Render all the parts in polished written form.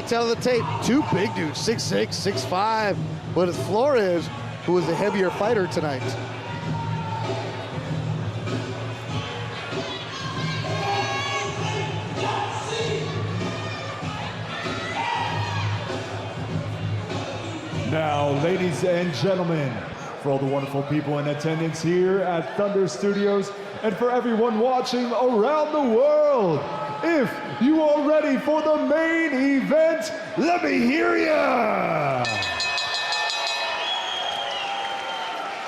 highlights out of the tape. Two big dudes, 6'6", 6'5", but it's Flores who was the heavier fighter tonight. Now, ladies and gentlemen, for all the wonderful people in attendance here at Thunder Studios, and for everyone watching around the world, if you are ready for the main event, let me hear ya!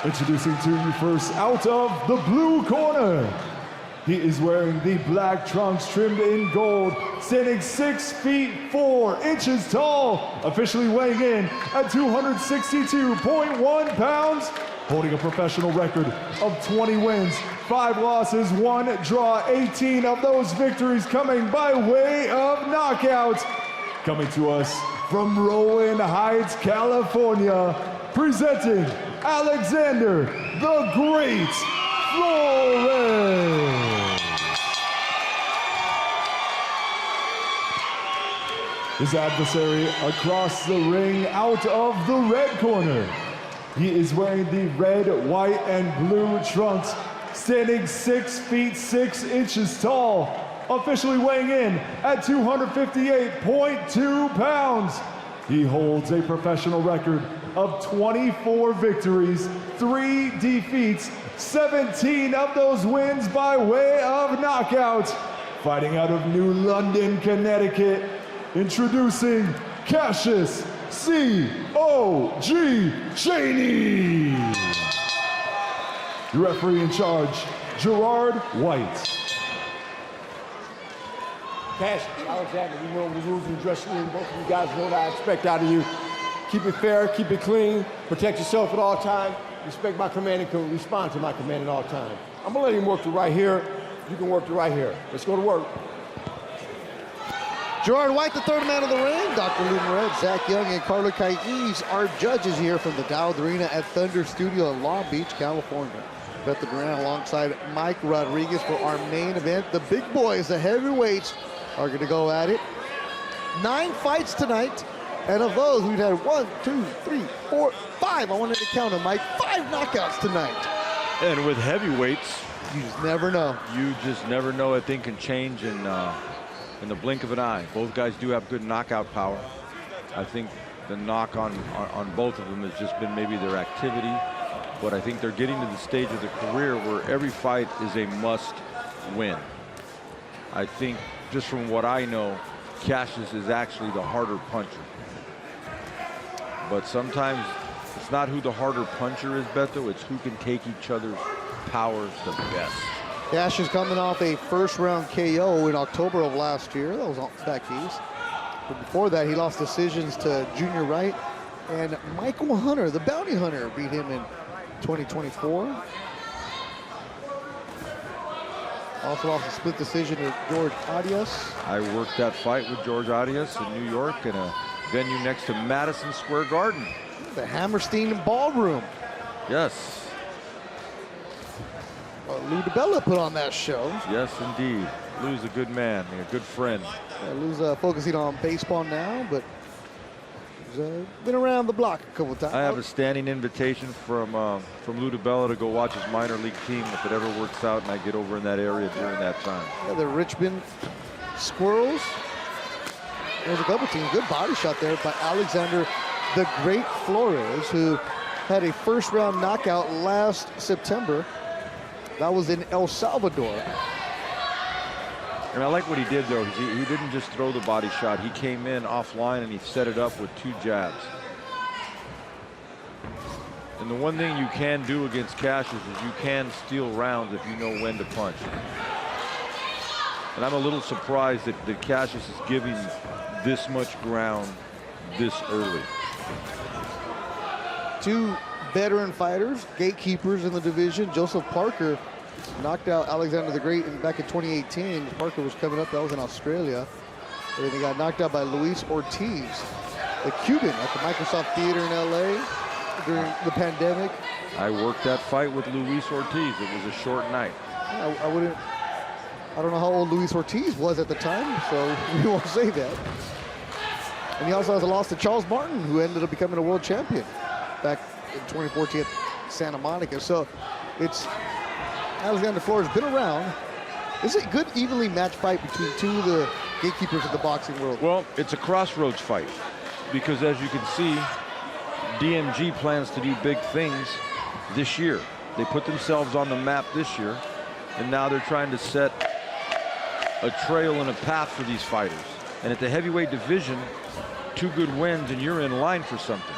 Introducing to you first, out of the blue corner, he is wearing the black trunks trimmed in gold, standing 6 feet 4 inches tall, officially weighing in at 262.1 pounds, holding a professional record of 20 wins, 5 losses, 1 draw, 18 of those victories coming by way of knockouts. Coming to us from Rowan Heights, California, presenting Alexander the Great Flores. His adversary across the ring, out of the red corner, he is wearing the red, white, and blue trunks, standing 6 feet 6 inches tall, officially weighing in at 258.2 pounds. He holds a professional record of 24 victories, 3 defeats, 17 of those wins by way of knockout. Fighting out of New London, Connecticut, introducing Cassius C.O.G. Cheney. The referee in charge, Gerard White. Cash, Alexander, you know the rules in the dressing room. Both of you guys know what I expect out of you. Keep it fair, keep it clean, protect yourself at all times, respect my command and respond to my command at all times. I'm gonna let him work to right here. You can work to right here. Let's go to work. Gerard White, the third man of the ring. Dr. Lou Moret, Zach Young, and Carla Caiz are judges here from the Dowd Arena at Thunder Studio in Long Beach, California. Beth Duran alongside Mike Rodriguez for our main event. The big boys, the heavyweights, are going to go at it. 9 fights tonight, and of those, we've had 1, 2, 3, 4, 5. I wanted to count them, Mike. 5 knockouts tonight. And with heavyweights, you just never know. You just never know. A thing can change in the blink of an eye. Both guys do have good knockout power. I think the knock on both of them has just been maybe their activity, but I think they're getting to the stage of the career where every fight is a must win. I think, just from what I know, Cassius is actually the harder puncher. But sometimes it's not who the harder puncher is, Beto, it's who can take each other's powers the best. Cassius coming off a first-round KO in October of last year. That was back east. But before that, he lost decisions to Junior Wright, and Michael Hunter, the bounty hunter, beat him in 2024. Also lost a split decision to George Arias. I worked that fight with George Arias in New York in a venue next to Madison Square Garden. The Hammerstein Ballroom. Yes. Lou DiBella put on that show. Yes, indeed. Lou's a good man, a good friend. Yeah, Lou's focusing on baseball now, but he's been around the block a couple times. I have a standing invitation from Lou DiBella to go watch his minor league team if it ever works out and I get over in that area during that time. Yeah, the Richmond Squirrels. There's a couple teams. Good body shot there by Alexander the Great Flores, who had a first-round knockout last September. That was in El Salvador. And I like what he did, though. He didn't just throw the body shot. He came in offline and he set it up with 2 jabs. And the one thing you can do against Cassius is you can steal rounds if you know when to punch. And I'm a little surprised that Cassius is giving this much ground this early. 2 veteran fighters, gatekeepers in the division. Joseph Parker knocked out Alexander the Great back in 2018. Parker was coming up, that was in Australia. And then he got knocked out by Luis Ortiz, the Cuban, at the Microsoft Theater in LA during the pandemic. I worked that fight with Luis Ortiz. It was a short night. I don't know how old Luis Ortiz was at the time, so we won't say that. And he also has a loss to Charles Martin, who ended up becoming a world champion back in 2014 at Santa Monica. So it's Alexander Flores been around. This is a good, evenly matched fight between two of the gatekeepers of the boxing world. Well, it's a crossroads fight because, as you can see, DMG plans to do big things this year. They put themselves on the map this year, and now they're trying to set a trail and a path for these fighters. And at the heavyweight division, 2 good wins and you're in line for something.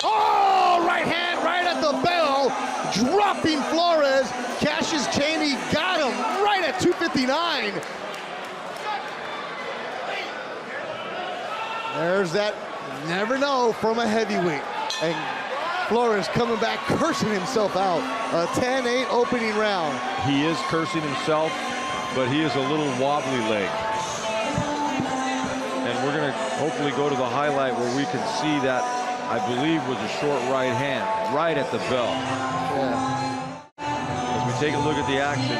Oh, right hand right at the bell, dropping Flores. Cassius Chaney got him right at 259. There's that never know from a heavyweight. And Flores coming back, cursing himself out. A 10-8 opening round. He is cursing himself, but he is a little wobbly leg. And we're going to hopefully go to the highlight where we can see that, I believe, was a short right hand, right at the bell. Yeah. As we take a look at the action.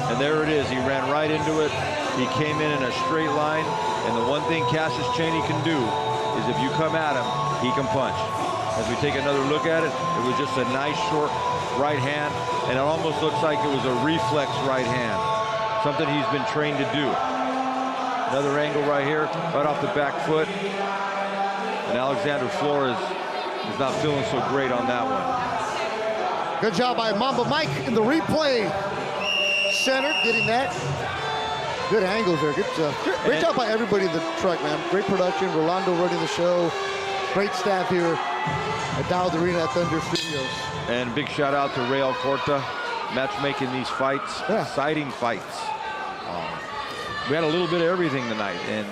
And there it is. He ran right into it. He came in a straight line. And the one thing Cassius Chaney can do is if you come at him, he can punch. As we take another look at it, it was just a nice short right hand, and it almost looks like it was a reflex right hand, something he's been trained to do. Another angle right here, right off the back foot, and Alexander Flores is not feeling so great on that one. Good job by Mamba Mike in the replay center, getting that. Good angles there. Good job. Great job by everybody in the truck, man. Great production. Rolando running the show. Great staff here at Dowd Arena at Thunder Studios. And big shout out to Ray Alcorta, matchmaking these fights, exciting fights. We had a little bit of everything tonight, and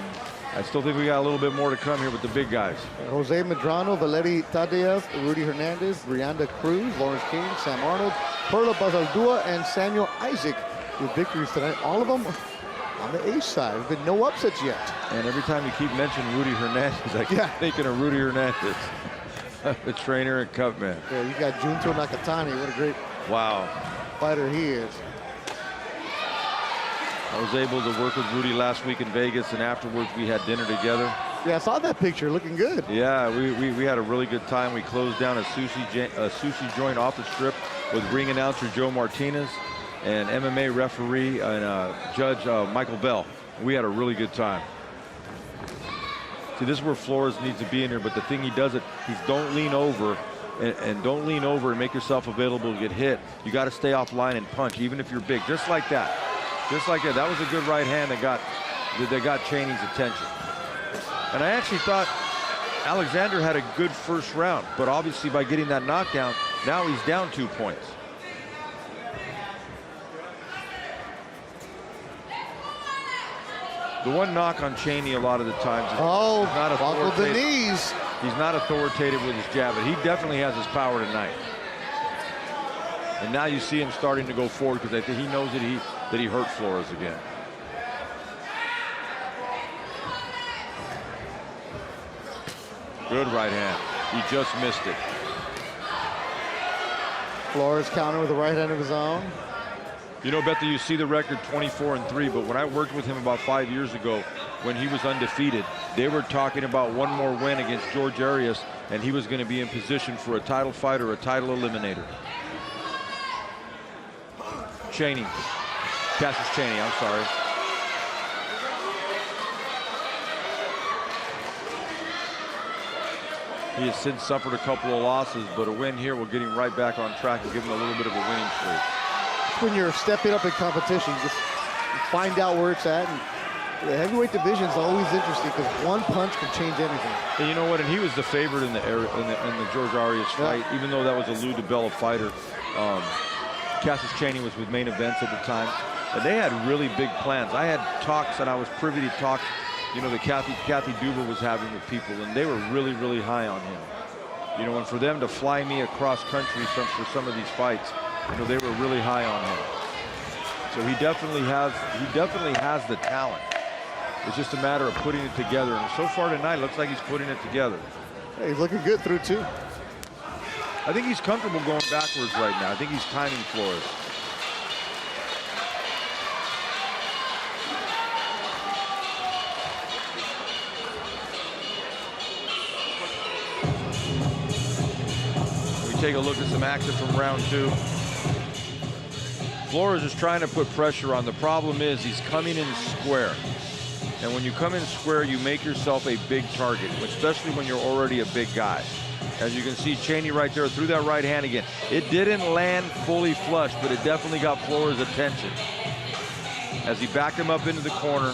I still think we got a little bit more to come here with the big guys. Jose Medrano, Valeri Tadev, Rudy Hernandez, Brianda Cruz, Lawrence King, Sam Arnold, Perla Bazaldua, and Samuel Isaac with victories tonight. All of them on the ace side. There's been no upsets yet. And every time you keep mentioning Rudy Hernandez, I keep thinking of Rudy Hernandez, the trainer and cup man. Yeah, you got Junto Nakatani. What a great fighter he is. I was able to work with Rudy last week in Vegas, and afterwards we had dinner together. Yeah, I saw that picture. Looking good. Yeah, we had a really good time. We closed down a sushi joint off the strip with ring announcer Joe Martinez and MMA referee and Judge Michael Bell. We had a really good time. See, this is where Flores needs to be in here, but the thing he does he's don't lean over and don't lean over and make yourself available to get hit. You got to stay offline and punch, even if you're big, just like that. Just like that. That was a good right hand that got Chaney's attention. And I actually thought Alexander had a good first round, but obviously by getting that knockdown, now he's down 2 points. The one knock on Chaney a lot of the times is not buckled the knees. He's not authoritative with his jab, but he definitely has his power tonight. And now you see him starting to go forward because I think he knows that he hurt Flores again. Good right hand. He just missed it. Flores counter with the right hand of his own. You know, Betha, you see the record 24-3, but when I worked with him about 5 years ago, when he was undefeated, they were talking about one more win against George Arias, and he was going to be in position for a title fight or a title eliminator. Chaney. Cassius Chaney, I'm sorry. He has since suffered a couple of losses, but a win here will get him right back on track and give him a little bit of a winning streak. When you're stepping up in competition, just find out where it's at. And the heavyweight division is always interesting because one punch can change anything. And you know what? And he was the favorite in the George Arias fight, even though that was a Lou DiBella fighter. Cassius Chaney was with Main Events at the time, and they had really big plans. I had talks, and I was privy to talks, you know, that Kathy Duber was having with people, and they were really, really high on him. You know, and for them to fly me across country for some of these fights, you know, they were really high on him. So he definitely has the talent. It's just a matter of putting it together. And so far tonight, it looks like he's putting it together. Yeah, he's looking good through two. I think he's comfortable going backwards right now. I think he's timing Flores. take a look at some action from round 2. Flores is trying to put pressure on. The problem is he's coming in square. And when you come in square, you make yourself a big target, especially when you're already a big guy. As you can see, Cheney right there threw that right hand again. It didn't land fully flush, but it definitely got Flores' attention. As he backed him up into the corner.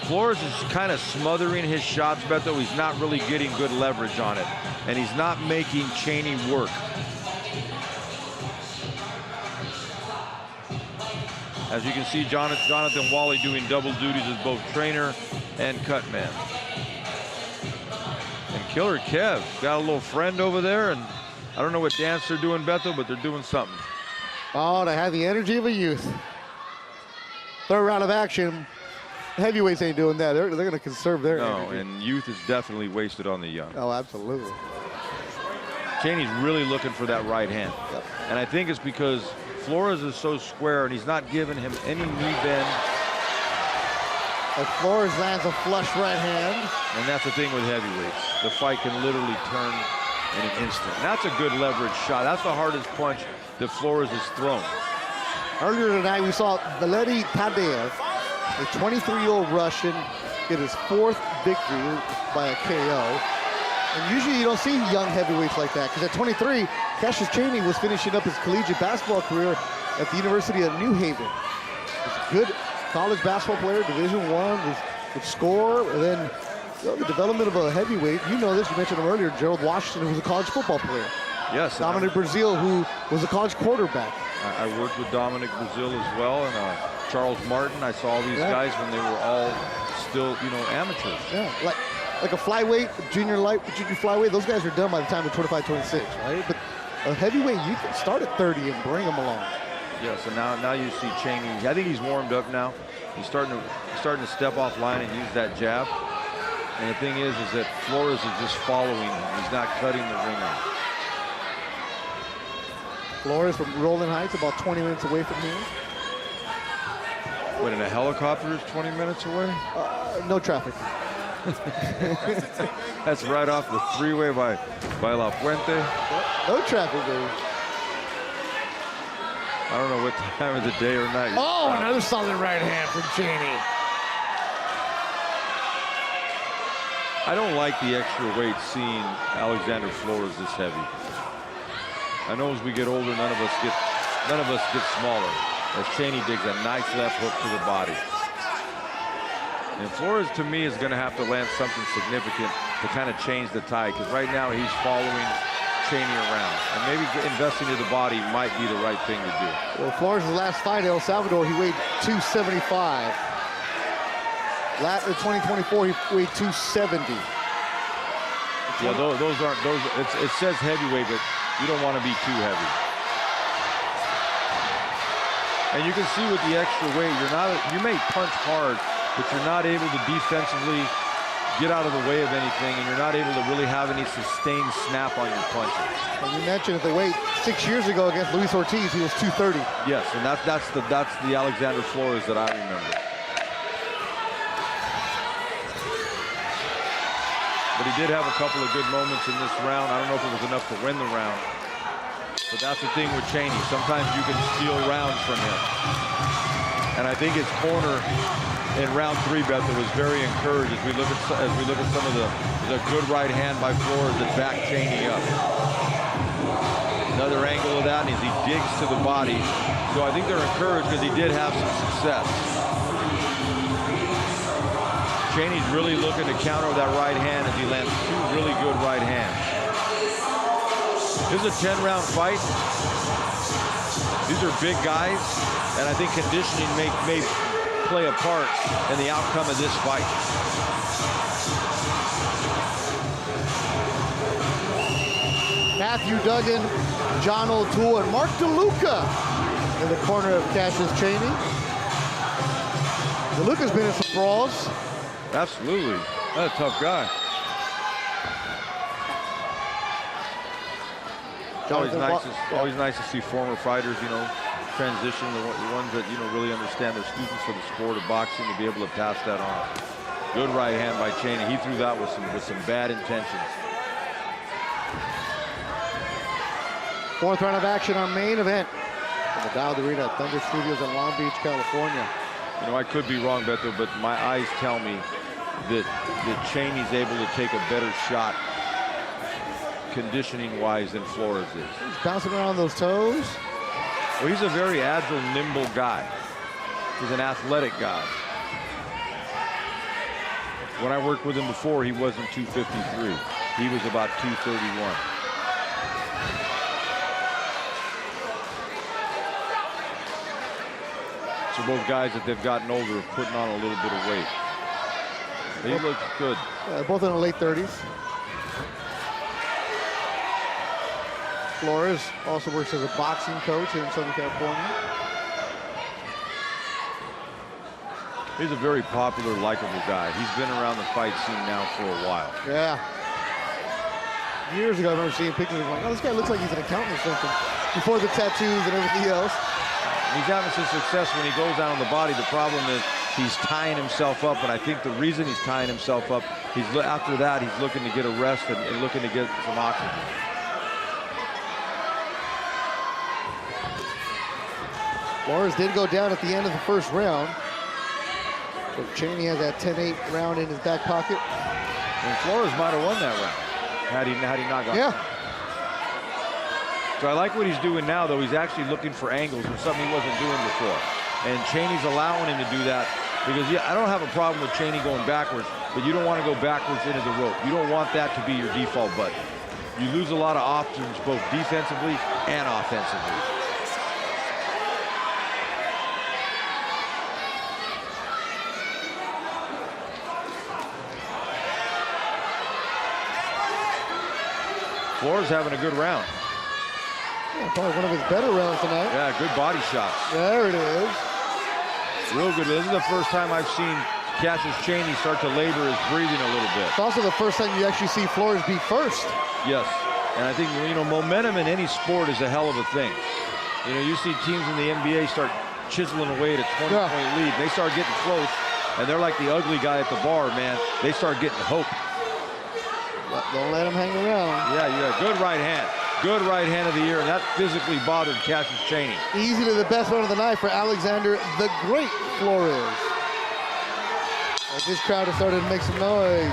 Flores is kind of smothering his shots, Beto. He's not really getting good leverage on it. And he's not making Cheney work. As you can see, Jonathan Wally doing double duties as both trainer and cut man. And Killer Kev got a little friend over there, and I don't know what dance they're doing, Beto, but they're doing something. Oh, to have the energy of a youth. Third round of action. Heavyweights ain't doing that. They're going to conserve their energy. And youth is definitely wasted on the young. Oh, absolutely. Cheney's really looking for that right hand. Yep. And I think it's because Flores is so square and he's not giving him any knee bend. As Flores lands a flush right hand. And that's the thing with heavyweights. The fight can literally turn in an instant. And that's a good leverage shot. That's the hardest punch that Flores has thrown. Earlier tonight, we saw Valeriy Tadev, a 23-year-old Russian, get his 4th victory by a KO. And usually you don't see young heavyweights like that, because at 23, Cassius Cheney was finishing up his collegiate basketball career at the University of New Haven. He's a good college basketball player, Division I, would score, and then the development of a heavyweight. You know this, you mentioned him earlier, Gerald Washington, who was a college football player. Yes. Dominic Brazil, who was a college quarterback. I worked with Dominic Brazil as well, and Charles Martin. I saw these guys when they were all still, amateurs. Yeah, like a flyweight, junior flyweight, those guys are done by the time of 25, 26, right? But a heavyweight, you can start at 30 and bring them along. Yes, and now you see Cheney. I think he's warmed up now. He's starting to step off line and use that jab. And the thing is that Flores is just following him. He's not cutting the ring off. Flores from Rolling Heights, about 20 minutes away from here. What, in a helicopter is 20 minutes away? No traffic. That's right off the freeway by La Fuente. No traffic, baby. I don't know what time of the day or night. Oh, another solid right hand from Cheney. I don't like the extra weight seeing Alexander Flores this heavy. I know as we get older, none of us get smaller. As Cheney digs a nice left hook to the body. And Flores, to me, is going to have to land something significant to kind of change the tide, because right now he's following Cheney around. And maybe investing in the body might be the right thing to do. Well, Flores' last fight in El Salvador, he weighed 275. In 2024, he weighed 270. Yeah, those aren't those. It says heavyweight, but you don't want to be too heavy. And you can see with the extra weight, you may punch hard, but you're not able to defensively get out of the way of anything, and you're not able to really have any sustained snap on your punches. And you mentioned the weight 6 years ago against Luis Ortiz, he was 230. Yes, and that's the Alexander Flores that I remember. But he did have a couple of good moments in this round. I don't know if it was enough to win the round. But that's the thing with Cheney. Sometimes you can steal rounds from him. And I think his corner in round 3, Beth, was very encouraged as we look at some of the good right hand by Flores that backed Cheney up. Another angle of that, and as he digs to the body. So I think they're encouraged because he did have some success. Cheney's really looking to counter that right hand as he lands 2 really good right hands. This is a 10-round fight. These are big guys, and I think conditioning may play a part in the outcome of this fight. Matthew Duggan, John O'Toole, and Mark DeLuca in the corner of Cassius Cheney. DeLuca's been in some brawls. Absolutely. That's a tough guy. Always nice to see former fighters, transition, the ones that, really understand their students for the sport of boxing, to be able to pass that on. Good right hand by Cheney. He threw that with some bad intentions. Fourth round of action, our main event from the Dowd Arena at Thunder Studios in Long Beach, California. You know, I could be wrong, Beto, but my eyes tell me that Cheney's able to take a better shot conditioning-wise than Flores is. He's bouncing around those toes. Well, he's a very agile, nimble guy. He's an athletic guy. When I worked with him before, he wasn't 253. He was about 231. So both guys that they've gotten older are putting on a little bit of weight. He looks good. Both in the late 30s. Flores also works as a boxing coach in Southern California. He's a very popular, likable guy. He's been around the fight scene now for a while. Yeah. Years ago, I remember seeing pictures of him like, oh, this guy looks like he's an accountant or something. Before the tattoos and everything else. He's having some success when he goes down on the body. The problem is he's tying himself up, and I think the reason he's tying himself up, after that, he's looking to get a rest and looking to get some oxygen. Flores did go down at the end of the first round. So Cheney has that 10-8 round in his back pocket. And Flores might have won that round had he not gone. Yeah. So I like what he's doing now, though. He's actually looking for angles or something he wasn't doing before. And Cheney's allowing him to do that because, yeah, I don't have a problem with Cheney going backwards, but you don't want to go backwards into the rope. You don't want that to be your default button. You lose a lot of options both defensively and offensively. Flores having a good round. Yeah, probably one of his better rounds tonight. Yeah, good body shots. There it is. Real good. This is the first time I've seen Cassius Cheney start to labor his breathing a little bit. It's also the first time you actually see Flores be first. Yes, and I think, you know, momentum in any sport is a hell of a thing. You know, you see teams in the NBA start chiseling away at a 20-point lead. They start getting close, and they're like the ugly guy at the bar, man. They start getting hope. Don't let him hang around. Yeah, you got good right hand. Good right hand of the year, and that physically bothered Cassius Cheney. Easy to the best one of the night for Alexander the Great Flores. As this crowd has started to make some noise.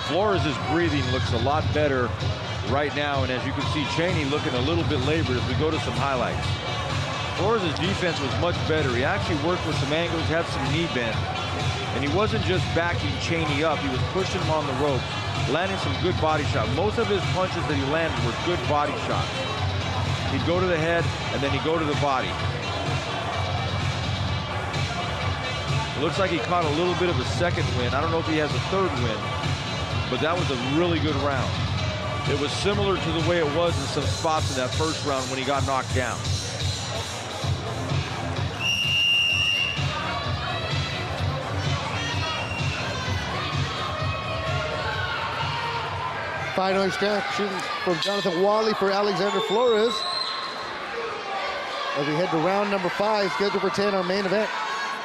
Flores' breathing looks a lot better right now, and as you can see, Cheney looking a little bit labored as we go to some highlights. Flores' defense was much better. He actually worked with some angles, had some knee bend, and he wasn't just backing Cheney up. He was pushing him on the ropes, landing some good body shots. Most of his punches that he landed were good body shots. He'd go to the head, and then he'd go to the body. It looks like he caught a little bit of a second win. I don't know if he has a third win, but that was a really good round. It was similar to the way it was in some spots in that first round when he got knocked down. Final extractions from Jonathan Wally for Alexander Flores. As we head to round number 5, scheduled for 10, our main event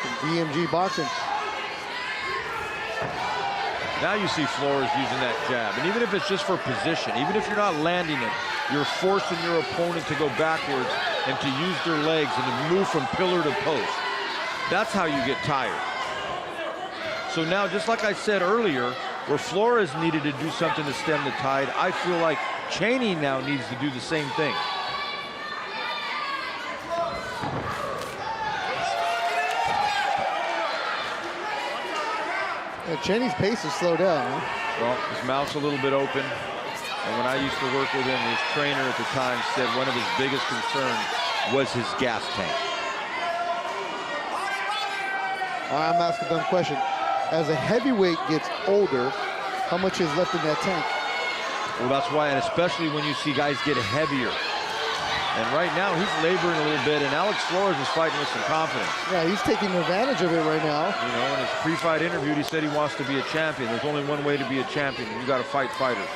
from Dmgboxing. Now you see Flores using that jab, and even if it's just for position, even if you're not landing it, you're forcing your opponent to go backwards and to use their legs and to move from pillar to post. That's how you get tired. So now, just like I said earlier, where Flores needed to do something to stem the tide, I feel like Cheney now needs to do the same thing. Yeah, Cheney's pace has slowed down. Huh? Well, his mouth's a little bit open. And when I used to work with him, his trainer at the time said one of his biggest concerns was his gas tank. I'm asking them a question. As a heavyweight gets older, how much is left in that tank? Well, that's why, and especially when you see guys get heavier. And right now, he's laboring a little bit, and Alex Flores is fighting with some confidence. Yeah, he's taking advantage of it right now. You know, in his pre-fight interview, he said he wants to be a champion. There's only one way to be a champion, and you got to fight fighters.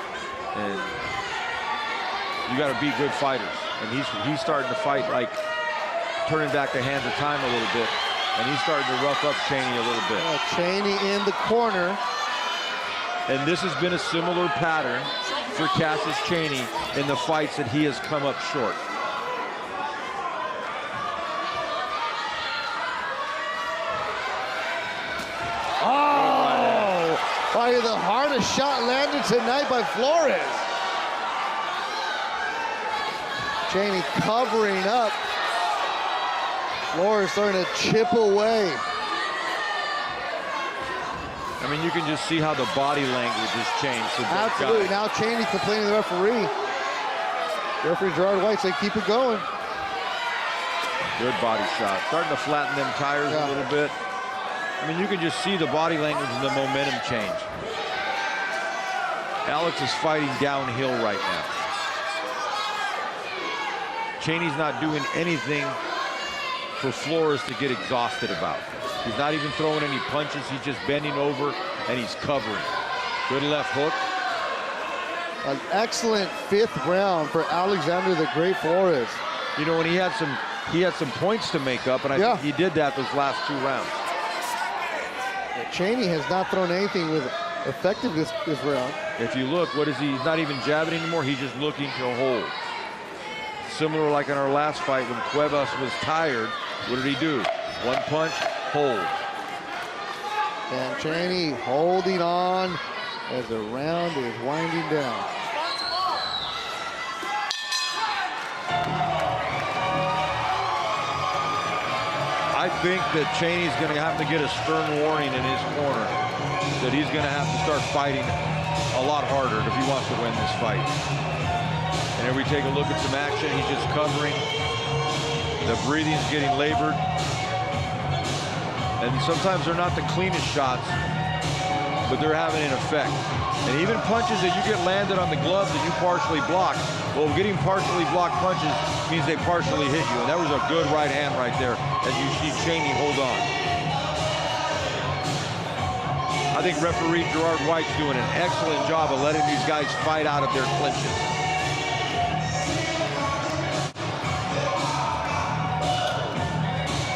And you got to be good fighters. And he's starting to fight like turning back the hands of time a little bit. And he's starting to rough up Cheney a little bit. Cheney in the corner. And this has been a similar pattern for Cassius Cheney in the fights that he has come up short. Oh! Probably the hardest shot landed tonight by Flores. Cheney covering up. Flores starting to chip away. I mean, you can just see how the body language has changed. Absolutely. Now Cheney complaining to the referee. Referee Gerard White said, keep it going. Good body shot. Starting to flatten them tires a little bit. I mean, you can just see the body language and the momentum change. Alex is fighting downhill right now. Cheney's not doing anything for Flores to get exhausted about. He's not even throwing any punches. He's just bending over and he's covering. Good left hook. An excellent 5th round for Alexander the Great Flores. You know, when he had some points to make up, and I think he did that those last 2 rounds. Cheney has not thrown anything with effectiveness this round. If you look, what is he? He's not even jabbing anymore. He's just looking to hold. Similar like in our last fight when Cuevas was tired, what did he do? 1 punch, hold. And Cheney holding on as the round is winding down. I think that Cheney's going to have to get a stern warning in his corner that he's going to have to start fighting a lot harder if he wants to win this fight. And if we take a look at some action, he's just covering. The breathing's getting labored. And sometimes they're not the cleanest shots, but they're having an effect. And even punches that you get landed on the gloves that you partially block, well, getting partially blocked punches means they partially hit you. And that was a good right hand right there as you see Cheney hold on. I think referee Gerard White's doing an excellent job of letting these guys fight out of their clinches.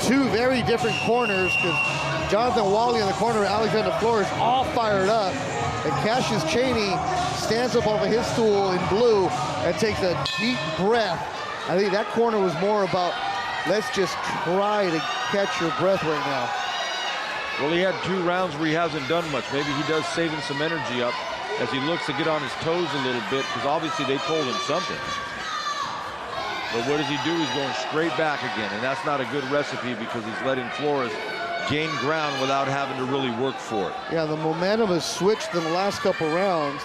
Two very different corners, because Jonathan Wally in the corner, Alexander Flores all fired up. And Cassius Cheney stands up off of his stool in blue and takes a deep breath. I think that corner was more about, let's just try to catch your breath right now. Well, he had 2 rounds where he hasn't done much. Maybe he does saving some energy up as he looks to get on his toes a little bit, because obviously they told him something. But what does he do? He's going straight back again, and that's not a good recipe because he's letting Flores gain ground without having to really work for it. Yeah, the momentum has switched in the last couple rounds.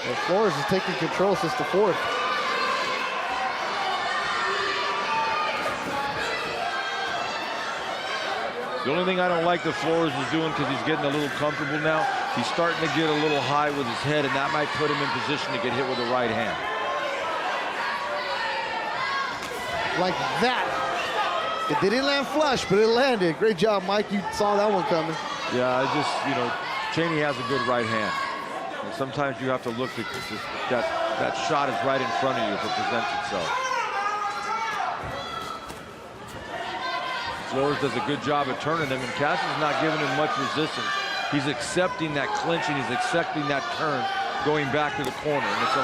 And Flores is taking control since the 4th. The only thing I don't like that Flores is doing, because he's getting a little comfortable now, he's starting to get a little high with his head, and that might put him in position to get hit with the right hand. Like that. It didn't land flush, but it landed. Great job, Mike. You saw that one coming. Yeah, I just, you know, Cheney has a good right hand. And sometimes you have to look at that shot is right in front of you if it presents itself. Flores does a good job of turning him, and Cassius is not giving him much resistance. He's accepting that clinching, he's accepting that turn, going back to the corner, and it's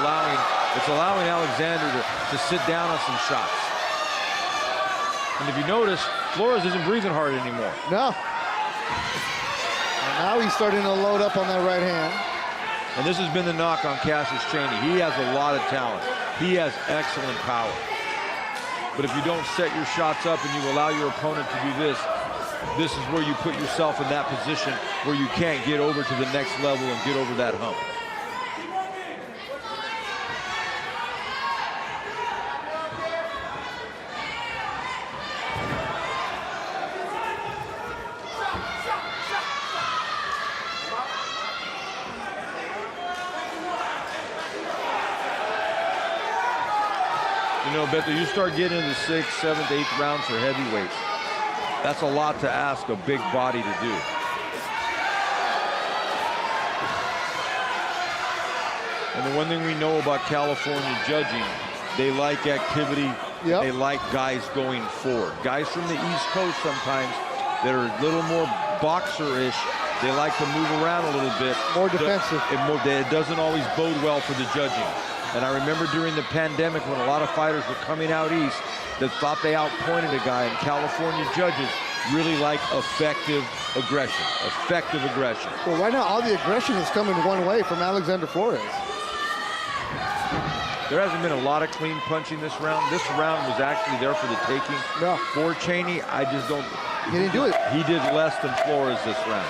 allowing Alexander to sit down on some shots. And if you notice, Flores isn't breathing hard anymore. No. And now he's starting to load up on that right hand. And this has been the knock on Cassius Cheney. He has a lot of talent. He has excellent power. But if you don't set your shots up and you allow your opponent to do this, this is where you put yourself in that position where you can't get over to the next level and get over that hump. You know, Beto, you start getting into the 6th, 7th, 8th round for heavyweights. That's a lot to ask a big body to do. And the one thing we know about California judging, they like activity. They like guys going forward. Guys from the East Coast sometimes that are a little more boxer-ish. They like to move around a little bit. More defensive. It doesn't always bode well for the judging. And I remember during the pandemic when a lot of fighters were coming out east that thought they outpointed a guy, and California judges really like effective aggression. Effective aggression. Well, right now, all the aggression is coming one way from Alexander Flores. There hasn't been a lot of clean punching this round. This round was actually there for the taking. No. For Cheney, I just don't. He didn't do it. He did less than Flores this round.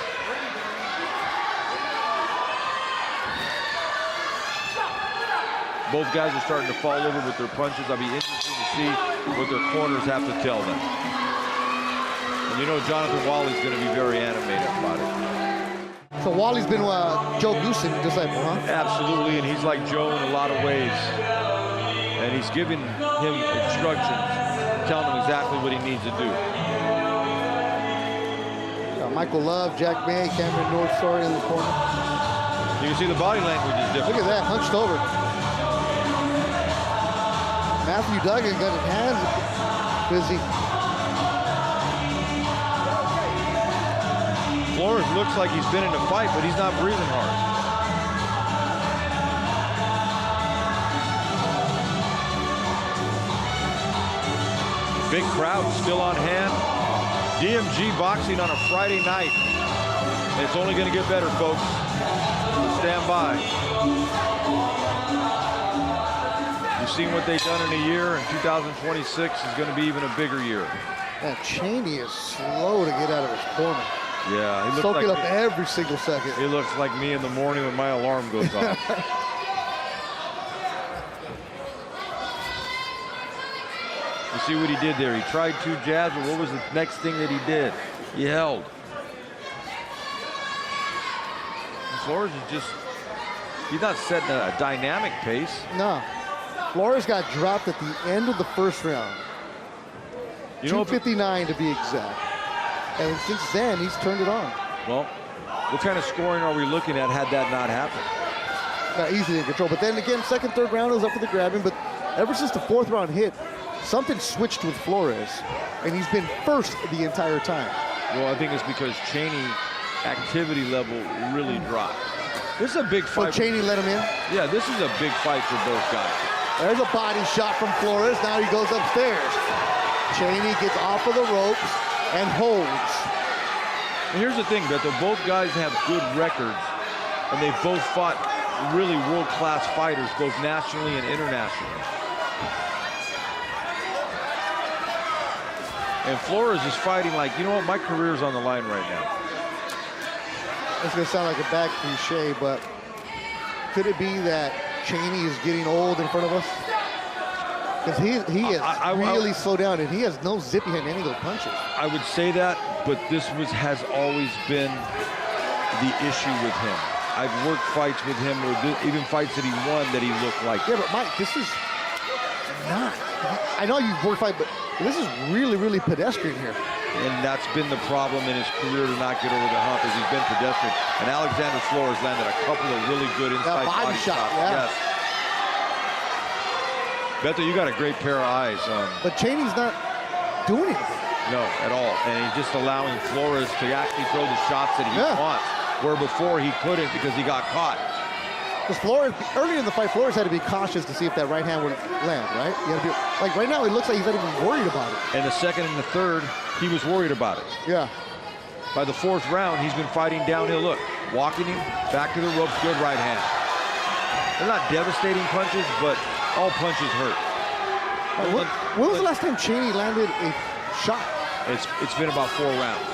Both guys are starting to fall over with their punches. I'll be interested to see what their corners have to tell them. And you know Jonathan Wally's going to be very animated about it. So Wally's been Joe Goosen disciple, huh? Absolutely, and he's like Joe in a lot of ways. And he's giving him instructions, telling him exactly what he needs to do. Michael Love, Jack May, Cameron North Story in the corner. You can see the body language is different. Look at that, hunched over. Matthew Duggan got his hands busy. Flores looks like he's been in a fight, but he's not breathing hard. Big crowd still on hand. Dmgboxing on a Friday night. And it's only going to get better, folks. So stand by. You've seen what they've done in a year, and 2026 is going to be even a bigger year. Man, Cheney is slow to get out of his corner. Yeah, he looks Soaking like up every single second. He looks like me in the morning when my alarm goes off. You see what he did there? He tried 2 jabs, but what was the next thing that he did? He held. Flores is just, he's not setting a dynamic pace. No. Flores got dropped at the end of the first round. You know, 259 to be exact. And since then, he's turned it on. Well, what kind of scoring are we looking at had that not happened? Not easily in control. But then again, second, third round was up for the grabbing. But ever since the 4th round hit, something switched with Flores. And he's been first the entire time. Well, I think it's because Cheney activity level really dropped. This is a big fight. So Cheney let him in? Yeah, this is a big fight for both guys. There's a body shot from Flores. Now he goes upstairs. Cheney gets off of the ropes and holds. And here's the thing, Beto, both guys have good records, and they've both fought really world-class fighters, both nationally and internationally. And Flores is fighting like, you know what, my career's on the line right now. It's gonna sound like a bad cliche, but could it be that Cheney is getting old in front of us? Because he is really slowed down, and he has no zip behind any of those punches. I would say that, but this has always been the issue with him. I've worked fights with him, or even fights that he won that he looked like. Yeah, but Mike, this is not. I know you've worked fight, but this is really, really pedestrian here. And that's been the problem in his career to not get over the hump, as he's been pedestrian. And Alexander Flores landed a couple of really good inside body shots. Yeah. Yes. Beto, you got a great pair of eyes. But Cheney's not doing anything. No, at all. And he's just allowing Flores to actually throw the shots that he wants, where before he couldn't because he got caught. Because Flores, earlier in the fight, Flores had to be cautious to see if that right hand would land, right? You had to be, like right now, it looks like he's not even worried about it. And the second and the third, he was worried about it. Yeah. By the 4th round, he's been fighting downhill. Look, walking him back to the ropes, good right hand. They're not devastating punches, but all punches hurt. When was the last time Cheney landed a shot? It's been about 4 rounds.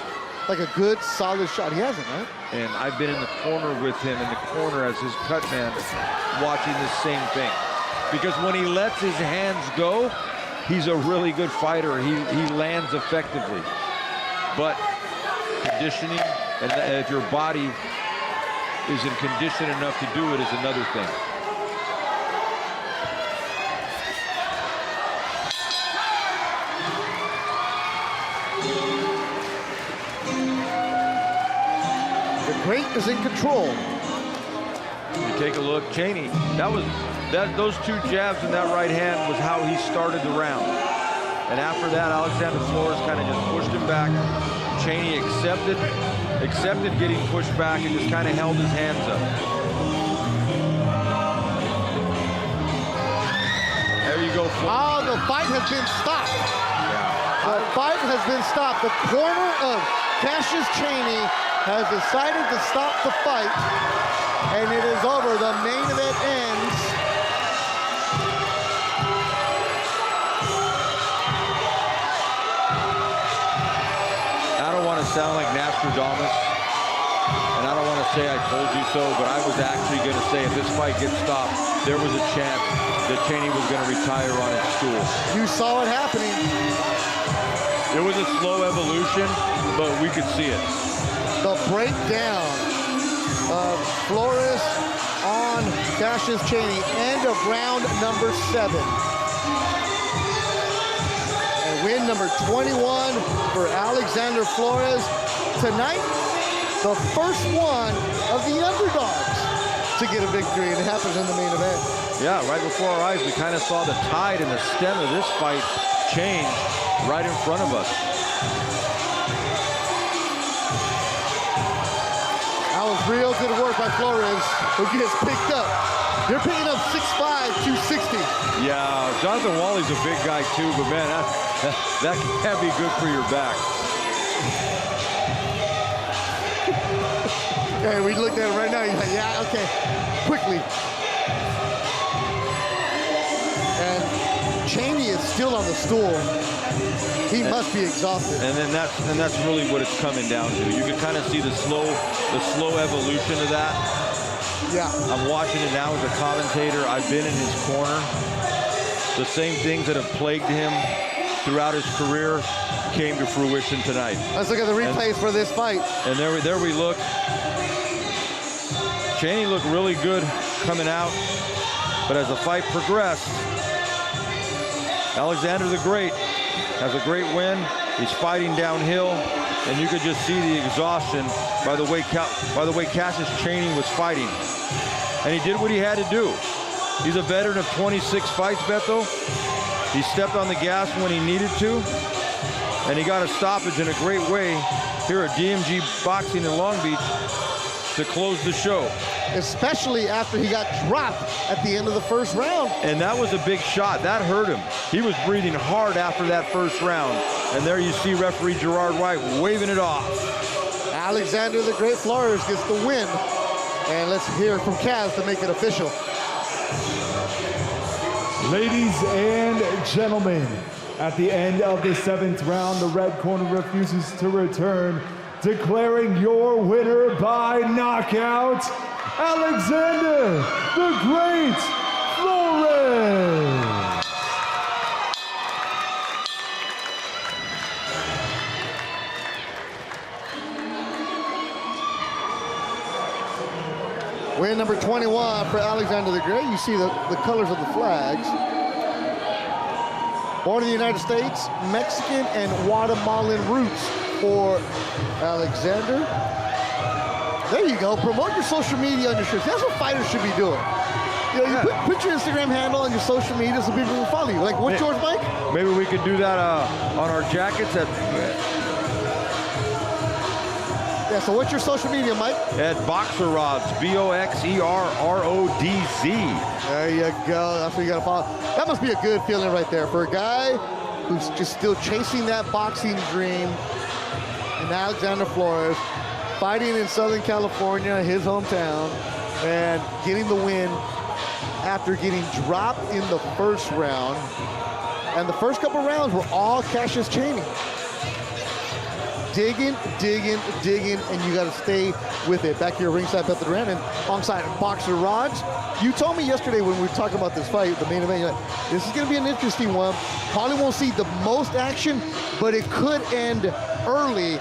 Like a good, solid shot. He hasn't, right? And I've been in the corner with him, in the corner as his cut man, watching the same thing. Because when he lets his hands go, he's a really good fighter. He lands effectively. But conditioning, and if your body is in condition enough to do it, is another thing. Great is in control. You take a look, Cheney. Those 2 jabs in that right hand was how he started the round. And after that, Alexander Flores kind of just pushed him back. Cheney accepted getting pushed back and just kind of held his hands up. There you go. Oh, the fight has been stopped. Yeah. The fight has been stopped. The corner of Cassius Cheney has decided to stop the fight, and it is over. The main event ends. I don't want to sound like Nostradamus, and I don't want to say I told you so, but I was actually going to say if this fight gets stopped, there was a chance that Cheney was going to retire on his stool. You saw it happening. It was a slow evolution, but we could see it. The breakdown of Flores on Cassius Cheney, end of round number 7. And win number 21 for Alexander Flores. Tonight, the first one of the underdogs to get a victory, and it happens in the main event. Yeah, right before our eyes, we kind of saw the tide and the stem of this fight change right in front of us. That was real good work by Flores, who gets picked up. You're picking up 6'5", 260. Yeah, Jonathan Wally's a big guy too, but man, that can be good for your back. Okay, we looked at it right now. He's like, yeah, okay, quickly. And Cheney is still on the stool. He must be exhausted. And that's really what it's coming down to. You can kind of see the slow evolution of that. Yeah. I'm watching it now as a commentator. I've been in his corner. The same things that have plagued him throughout his career came to fruition tonight. Let's look at the replays for this fight. And there we look. Cheney looked really good coming out, but as the fight progressed, Alexander the Great has a great win. He's fighting downhill, and you could just see the exhaustion by the way Cassius Cheney was fighting. And he did what he had to do. He's a veteran of 26 fights, Beto. He stepped on the gas when he needed to, and he got a stoppage in a great way here at Dmgboxing in Long Beach to close the show. Especially after he got dropped at the end of the first round. And that was a big shot. That hurt him. He was breathing hard after that first round. And there you see referee Gerard White waving it off. Alexander the Great Flores gets the win. And let's hear from Kaz to make it official. Ladies and gentlemen, at the end of the 7th round, the red corner refuses to return, declaring your winner by knockout, Alexander the Great Flores. Win number 21 for Alexander the Great. You see the colors of the flags. Born in the United States, Mexican and Guatemalan roots for Alexander. There you go. Promote your social media on your shirts. That's what fighters should be doing. You know, you put your Instagram handle on your social media so people will follow you. Like, what's yours, Mike? Maybe we could do that on our jackets. Yeah, so what's your social media, Mike? At Boxer Rods, BOXERRODZ. There you go. That's what you got to follow. That must be a good feeling right there for a guy who's just still chasing that boxing dream. And Alexander Flores, fighting in Southern California, his hometown, and getting the win after getting dropped in the first round. And the first couple rounds were all Cassius Cheney. Digging, and you got to stay with it. Back here, ringside, Beto Duran, and alongside Boxer Rods. You told me yesterday when we were talking about this fight, the main event, you're like, this is going to be an interesting one. Probably won't see the most action, but it could end early.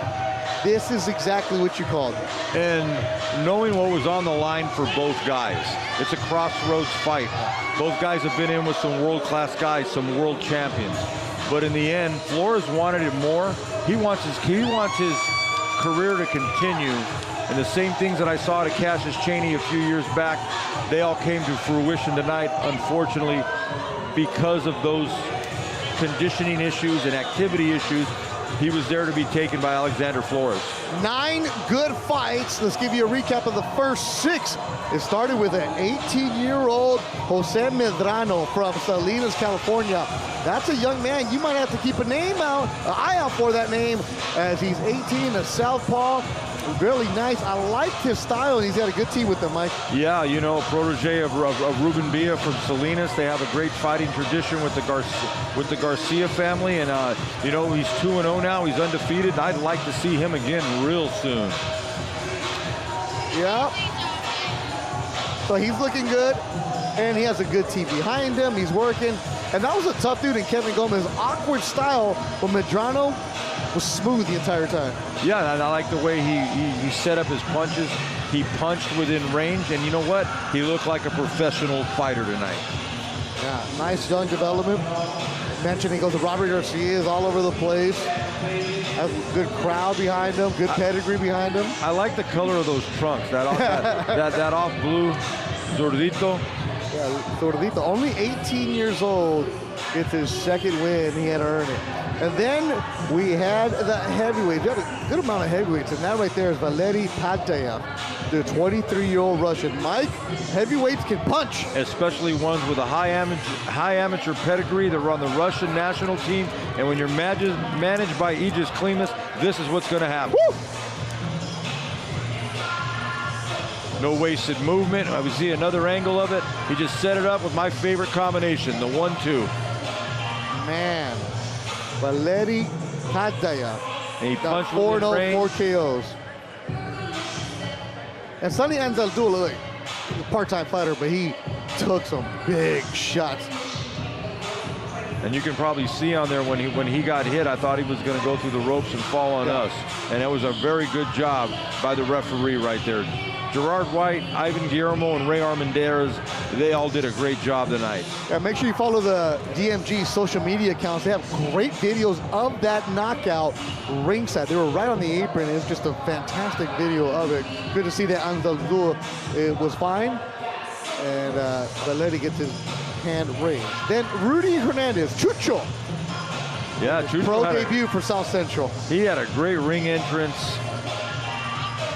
This is exactly what you called it. And knowing what was on the line for both guys, it's a crossroads fight. Both guys have been in with some world-class guys, some world champions. But in the end, Flores wanted it more. He wants his career to continue. And the same things that I saw to Cassius Cheney a few years back, they all came to fruition tonight, unfortunately, because of those conditioning issues and activity issues. he was there to be taken by Alexander Flores. 9 good fights. Let's give you a recap of the first 6. It started with an 18-year-old Jose Medrano from Salinas, California. That's a young man. You might have to keep an eye out for that name, as he's 18, a southpaw. Really nice. I like his style, and he's got a good team with him, Mike. Yeah, you know, a protege of Ruben Villa from Salinas. They have a great fighting tradition with the Garcia family, and you know, he's 2-0 now. He's undefeated. I'd like to see him again real soon. Yeah. So he's looking good, and he has a good team behind him. He's working, and that was a tough dude in Kevin Gomez. Awkward style, but Medrano was smooth the entire time. Yeah, and I like the way he set up his punches. He punched within range, and you know what? He looked like a professional fighter tonight. Yeah, nice young development. Mentioned he goes to Robert Garcia, is all over the place. Has a good crowd behind him, good pedigree behind him. I like the color of those trunks. That off blue Zurdito. Yeah, Zurdito, only 18 years old, gets his second win. He had to earn it. And then we had the heavyweights. We had a good amount of heavyweights, and that right there is Valery Patayev, the 23-year-old Russian. Mike, heavyweights can punch. Especially ones with a high amateur pedigree that were on the Russian national team. And when you're managed by Aegis Klimas, this is what's going to happen. Woo! No wasted movement. I would see another angle of it. He just set it up with my favorite combination, the 1-2. Man, Valery Patayev. And he punched 4-0, 4 KOs. And Sonny Anzaldúa, look, he's a part-time fighter, but he took some big shots. And you can probably see on there when he got hit, I thought he was going to go through the ropes and fall on us. And it was a very good job by the referee right there. Gerard White, Ivan Guillermo, and Ray Armendariz, they all did a great job tonight. Yeah, make sure you follow the DMG social media accounts. They have great videos of that knockout ringside. They were right on the apron. It's just a fantastic video of it. Good to see that Anzaldúa was fine. And Valery gets his hand raised. Then Rudy Hernandez, Chucho. Yeah, Chucho Pro debut for South Central. He had a great ring entrance.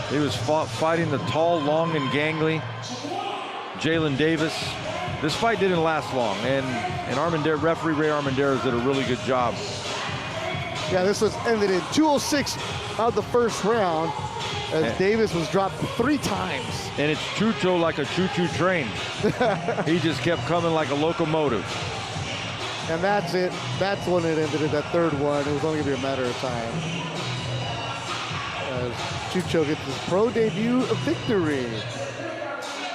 He was fighting the tall, long, and gangly Jalen Davis. This fight didn't last long, and referee Ray Armendariz did a really good job. Yeah, this was ended in 2:06 of the first round, as Davis was dropped 3 times. And it's Chucho like a choo-choo train. He just kept coming like a locomotive. And that's it. That's when it ended in that third one. It was only going to be a matter of time. As Chucho gets his pro debut victory.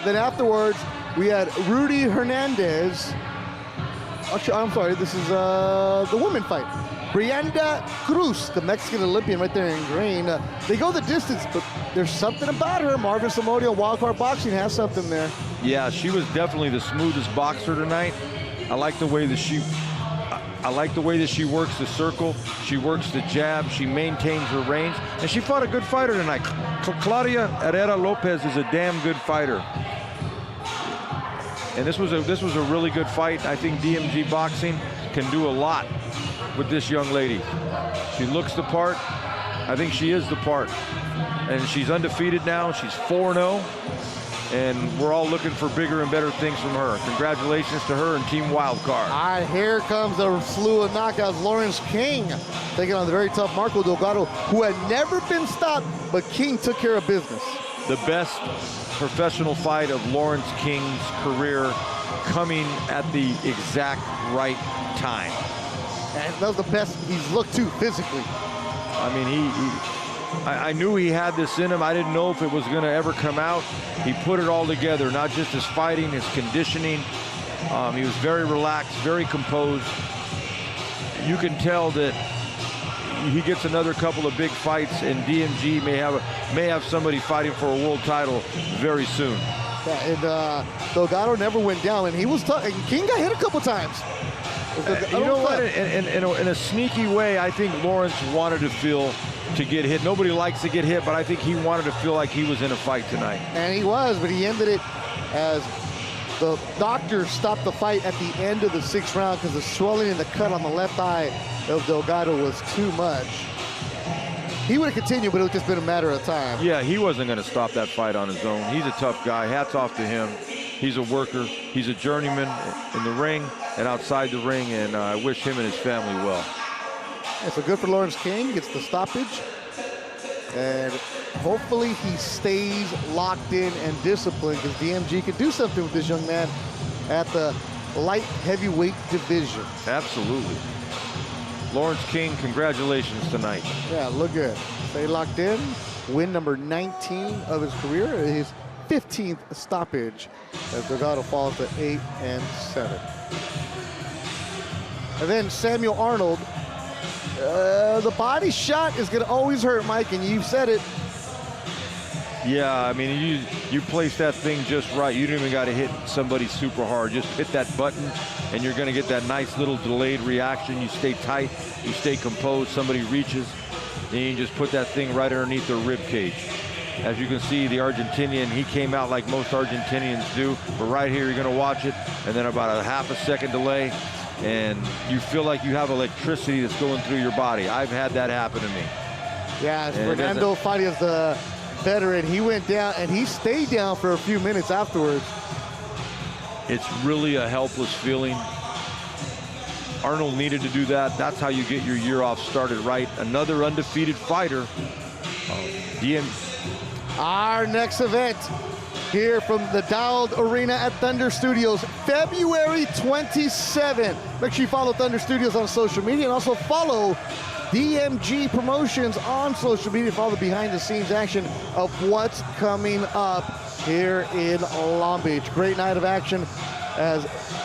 Then afterwards, we had Rudy Hernandez. Actually, I'm sorry, this is the women fight. Brianda Cruz, the Mexican Olympian right there in green. They go the distance, but there's something about her. Marvin Zamudio, Wildcard Boxing has something there. Yeah, she was definitely the smoothest boxer tonight. I like the way that she works the circle. She works the jab. She maintains her range, and she fought a good fighter tonight. Claudia Herrera Lopez is a damn good fighter, and this was a really good fight. I think DMG Boxing can do a lot with this young lady. She looks the part. I think she is the part, and she's undefeated now. She's 4-0. And we're all looking for bigger and better things from her. Congratulations to her and Team Wildcard. All right, here comes a slew of knockouts. Lawrence King taking on the very tough Marco Delgado, who had never been stopped, but King took care of business. The best professional fight of Lawrence King's career, coming at the exact right time. And that was the best he's looked to physically. I mean, I knew he had this in him. I didn't know if it was going to ever come out. He put it all together, not just his fighting, his conditioning. He was very relaxed, very composed. You can tell that he gets another couple of big fights, and DMG may have somebody fighting for a world title very soon. Yeah, and Delgado never went down, and he was tough. And King got hit a couple times. You know what? In a sneaky way, I think Lawrence wanted to get hit. Nobody likes to get hit, but I think he wanted to feel like he was in a fight tonight. And he was, but he ended it as the doctor stopped the fight at the end of the 6th round because the swelling in the cut on the left eye of Delgado was too much. he would have continued, but it would have just been a matter of time. Yeah, he wasn't going to stop that fight on his own. He's a tough guy. Hats off to him. He's a worker. He's a journeyman in the ring and outside the ring, and I wish him and his family well. Yeah, so good for Lawrence King. Gets the stoppage. And hopefully he stays locked in and disciplined, because DMG could do something with this young man at the light heavyweight division. Absolutely. Lawrence King, congratulations tonight. Yeah, look good. Stay locked in. Win number 19 of his career. His 15th stoppage as Delgado falls to 8-7. And then Samuel Arnold. The body shot is going to always hurt, Mike, and you've said it. Yeah, I mean, you place that thing just right. You don't even got to hit somebody super hard. Just hit that button, and you're going to get that nice little delayed reaction. You stay tight, you stay composed. Somebody reaches, and you just put that thing right underneath their rib cage. As you can see, the Argentinian, he came out like most Argentinians do. But right here, you're going to watch it, and then about a half a second delay, and you feel like you have electricity that's going through your body. I've had that happen to me. Yeah, Fernando Farias, the veteran, he went down, and he stayed down for a few minutes afterwards. It's really a helpless feeling. Arnold needed to do that. That's how you get your year off started right. Another undefeated fighter. Our next event here from the Dowd Arena at Thunder Studios, February 27. Make sure you follow Thunder Studios on social media, and also follow DMG Promotions on social media for all the behind-the-scenes action of what's coming up here in Long Beach. Great night of action, as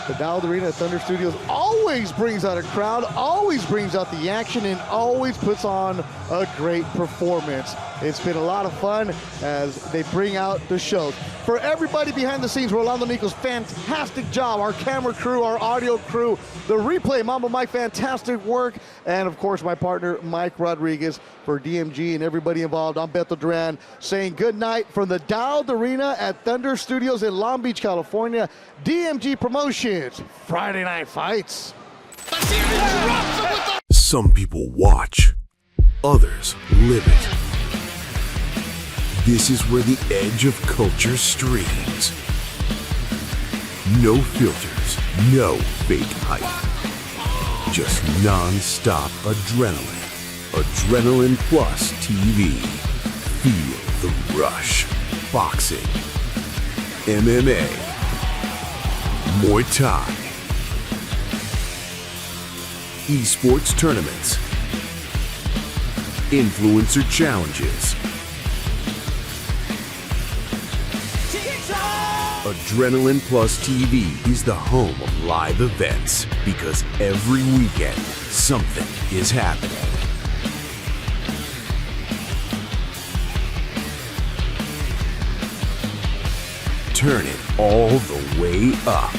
the Dowd Arena at Thunder Studios always brings out a crowd, always brings out the action, and always puts on a great performance. It's been a lot of fun as they bring out the show. For everybody behind the scenes, Rolando Nico's fantastic job, our camera crew, our audio crew, the replay, Mamba Mike, fantastic work, and of course my partner, Mike Rodriguez, for DMG and everybody involved. I'm Beto Duran saying good night from the Dowd Arena at Thunder Studios in Long Beach, California. DMG Promotions, Friday Night Fights. Some people watch, others live it. This is where the edge of culture streams. No filters, no fake hype. Just non-stop adrenaline. Adrenaline Plus TV. Feel the rush. Boxing, MMA, Muay Thai, esports tournaments, influencer challenges. Adrenaline Plus TV is the home of live events, because every weekend something is happening. Turn it all the way up.